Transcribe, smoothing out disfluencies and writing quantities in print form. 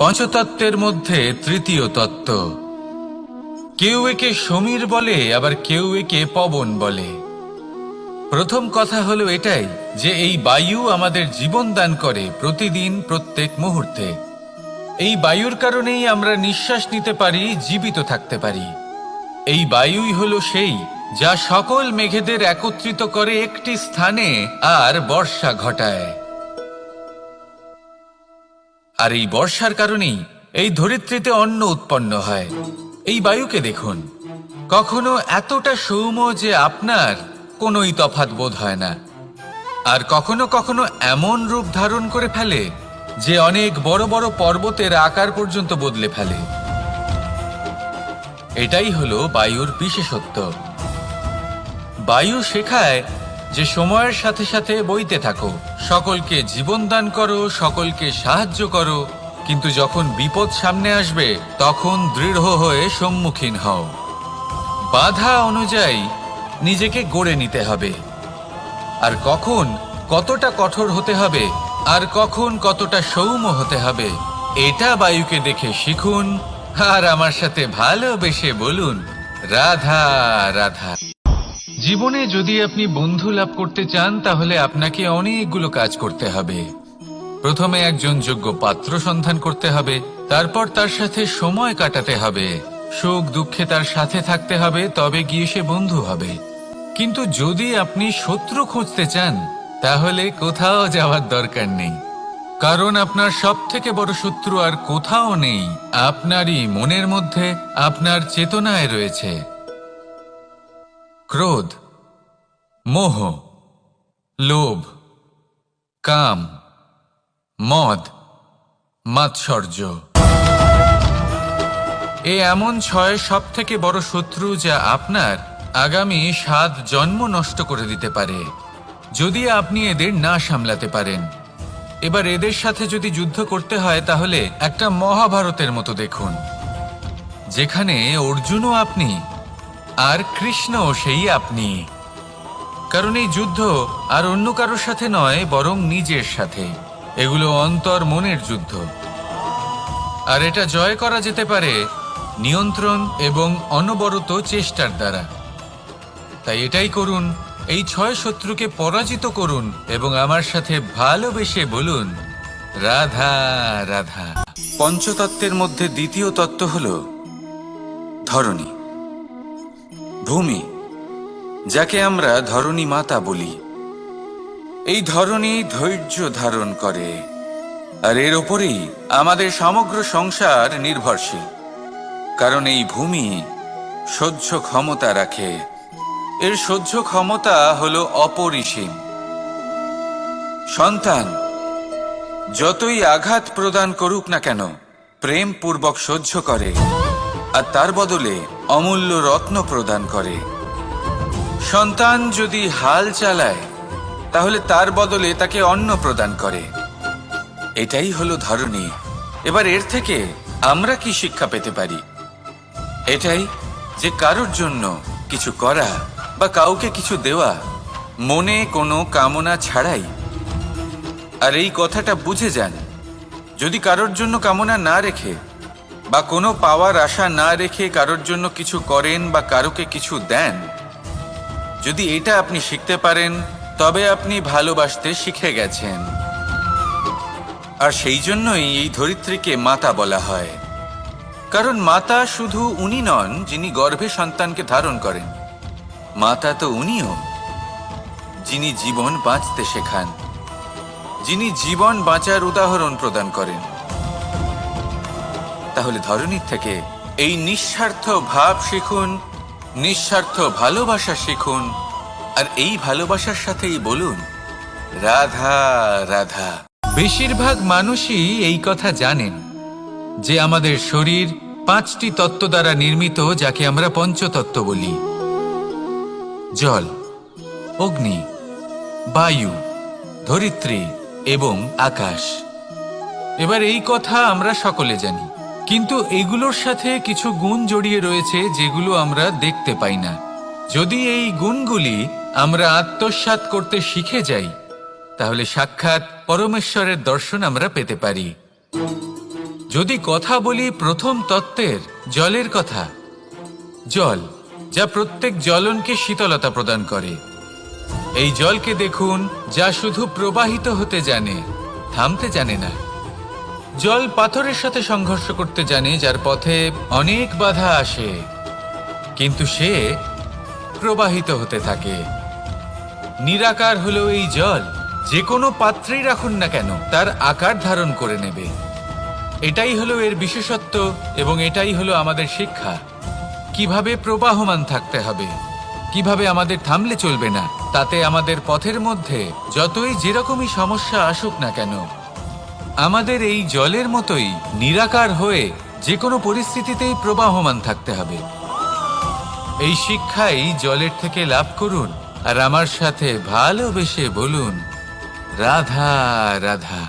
পঞ্চতত্ত্বের মধ্যে তৃতীয় তত্ত্ব। কেউ একে সমীর বলে, আবার কেউ একে পবন বলে। প্রথম কথা হলো এটাই যে এই বায়ু আমাদের জীবন দান করে প্রতিদিন, প্রত্যেক মুহূর্তে। এই বায়ুর কারণেই আমরা নিঃশ্বাস নিতে পারি, জীবিত থাকতে পারি। এই বায়ুই হলো সেই যা সকল মেঘেদের একত্রিত করে একটি স্থানে আর বর্ষা ঘটায়। আর এই বর্ষার কারণেই এই ধরিত্রীতে অন্ন উৎপন্ন হয়। এই বায়ুকে দেখুন, কখনো এতটা সৌম্য যে আপনার কোনোই তফাৎ বোধ হয় না, আর কখনো কখনো এমন রূপ ধারণ করে ফেলে যে অনেক বড় বড় পর্বতের আকার পর্যন্ত বদলে ফেলে। এটাই হলো বায়ুর বিশেষত্ব। বায়ু শেখায় যে সময়ের সাথে সাথে বইতে থাকো, সকলকে জীবন দান করো, সকলকে সাহায্য করো, কিন্তু যখন বিপদ সামনে আসবে তখন দৃঢ় হয়ে সম্মুখীন হও। বাধা অনুযায়ী নিজেকে গড়ে নিতে হবে, আর কখন কতটা কঠোর হতে হবে আর কখন কতটা সৌম্য হতে হবে এটা বায়ুকে দেখে শিখুন, আর আমার সাথে ভালোবেসে বলুন রাধা রাধা। জীবনে যদি আপনি বন্ধু লাভ করতে চান তাহলে আপনাকে অনেকগুলো কাজ করতে হবে। প্রথমে একজন যোগ্য পাত্র সন্ধান করতে হবে, তারপর তার সাথে সময় কাটাতে হবে, সুখ দুঃখে তার সাথে থাকতে হবে, তবে গিয়ে সে বন্ধু হবে। কিন্তু যদি আপনি শত্রু খুঁজতে চান তাহলে কোথাও যাওয়ার দরকার নেই, কারণ আপনার সব থেকে বড় শত্রু আর কোথাও নেই, আপনারই মনের মধ্যে, আপনার চেতনায় রয়েছে। ক্রোধ, মোহ, লোভ, কাম, মদ, মাৎসর্য। এ এমন 6 সব থেকে বড় শত্রু যা আপনার আগামী 7 জন্ম নষ্ট করে দিতে পারে যদি আপনি এদের না সামলাতে পারেন। এবার এদের সাথে যদি যুদ্ধ করতে হয় তাহলে একটা মহাভারতের মতো দেখুন, যেখানে অর্জুনও আপনি আর কৃষ্ণও সেই আপনি। কারণ এই যুদ্ধ আর অন্য কারোর সাথে নয়, বরং নিজের সাথে। এগুলো অন্তর মনের যুদ্ধ, আর এটা জয় করা যেতে পারে নিয়ন্ত্রণ এবং অনবরত চেষ্টার দ্বারা। তাই এটাই করুন, এই 6 শত্রুকে পরাজিত করুন এবং আমার সাথে ভালোবেসে বলুন রাধা রাধা। পঞ্চতত্ত্বের মধ্যে দ্বিতীয় তত্ত্ব হল ধরণী, ভূমি, যাকে আমরা ধরণী মাতা বলি। এই ধরণী ধৈর্য ধারণ করে, আর এর ওপরেই আমাদের সমগ্র সংসার নির্ভরশীল। কারণ এই ভূমি সহ্য ক্ষমতা রাখে, এর সহ্য ক্ষমতা হলো অপরিসীম। সন্তান যতই আঘাত প্রদান করুক না কেন প্রেম পূর্বক সহ্য করে, আর তার বদলে অমূল্য রত্ন প্রদান করে। সন্তান যদি হাল চালায় তাহলে তার বদলে তাকে অন্ন প্রদান করে। এটাই হলো ধরণী। এবার এর থেকে আমরা কি শিক্ষা পেতে পারি? এটাই যে কারোর জন্য কিছু করা বা কাউকে কিছু দেওয়া মনে কোনো কামনা ছাড়াই। আর এই কথাটা বুঝে যান, যদি কারোর জন্য কামনা না রেখে বা কোনো পাওয়ার আশা না রেখে কারোর জন্য কিছু করেন বা কারোকে কিছু দেন, যদি এটা আপনি শিখতে পারেন তবে আপনি ভালোবাসতে শিখে গেছেন। আর সেই জন্যই এই ধরিত্রীকে মাতা বলা হয়। কারণ মাতা শুধু উনি নন যিনি গর্ভে সন্তানকে ধারণ করেন, মাতা তো উনিও যিনি জীবন বাঁচতে শেখান, যিনি জীবন বাঁচার উদাহরণ প্রদান করেন। তাহলে ধরণীর থেকে এই নিঃস্বার্থ ভাব শিখুন, নিঃস্বার্থ ভালোবাসা শিখুন, আর এই ভালোবাসার সাথেই বলুন রাধা রাধা। বেশিরভাগ মানুষই এই কথা জানেন যে আমাদের শরীর 5টি তত্ত্ব দ্বারা নির্মিত, যাকে আমরা পঞ্চতত্ত্ব বলি। জল, অগ্নি, বায়ু, ধরিত্রী এবং আকাশ। এবার এই কথা আমরা সকলে জানি, কিন্তু এগুলোর সাথে কিছু গুণ জড়িয়ে রয়েছে যেগুলো আমরা দেখতে পাই না। যদি এই গুণগুলি আমরা আত্মসাৎ করতে শিখে যাই তাহলে সাক্ষাৎ পরমেশ্বরের দর্শন আমরা পেতে পারি। যদি কথা বলি প্রথম তত্ত্বের, জলের কথা, জল যা প্রত্যেক জ্বলনকে শীতলতা প্রদান করে। এই জলকে দেখুন, যা শুধু প্রবাহিত হতে জানে, থামতে জানে না। জল পাথরের সাথে সংঘর্ষ করতে জানে, যার পথে অনেক বাধা আসে, কিন্তু সে প্রবাহিত হতে থাকে। নিরাকার হলো এই জল, যে কোনো পাত্রেই রাখুন না কেন তার আকার ধারণ করে নেবে। এটাই হলো এর বিশেষত্ব এবং এটাই হলো আমাদের শিক্ষা। কিভাবে প্রবাহমান থাকতে হবে, কিভাবে আমাদের থামলে চলবে না, তাতে আমাদের পথের মধ্যে যতই যেরকমই সমস্যা আসুক না কেন, আমাদের এই জলের মতোই নিরাকার হয়ে যে কোনো পরিস্থিতিতেই প্রবাহমান থাকতে হবে। এই শিক্ষাই জলের থেকে লাভ করুন আর আমার সাথে ভালোবেসে বলুন, রাধা রাধা।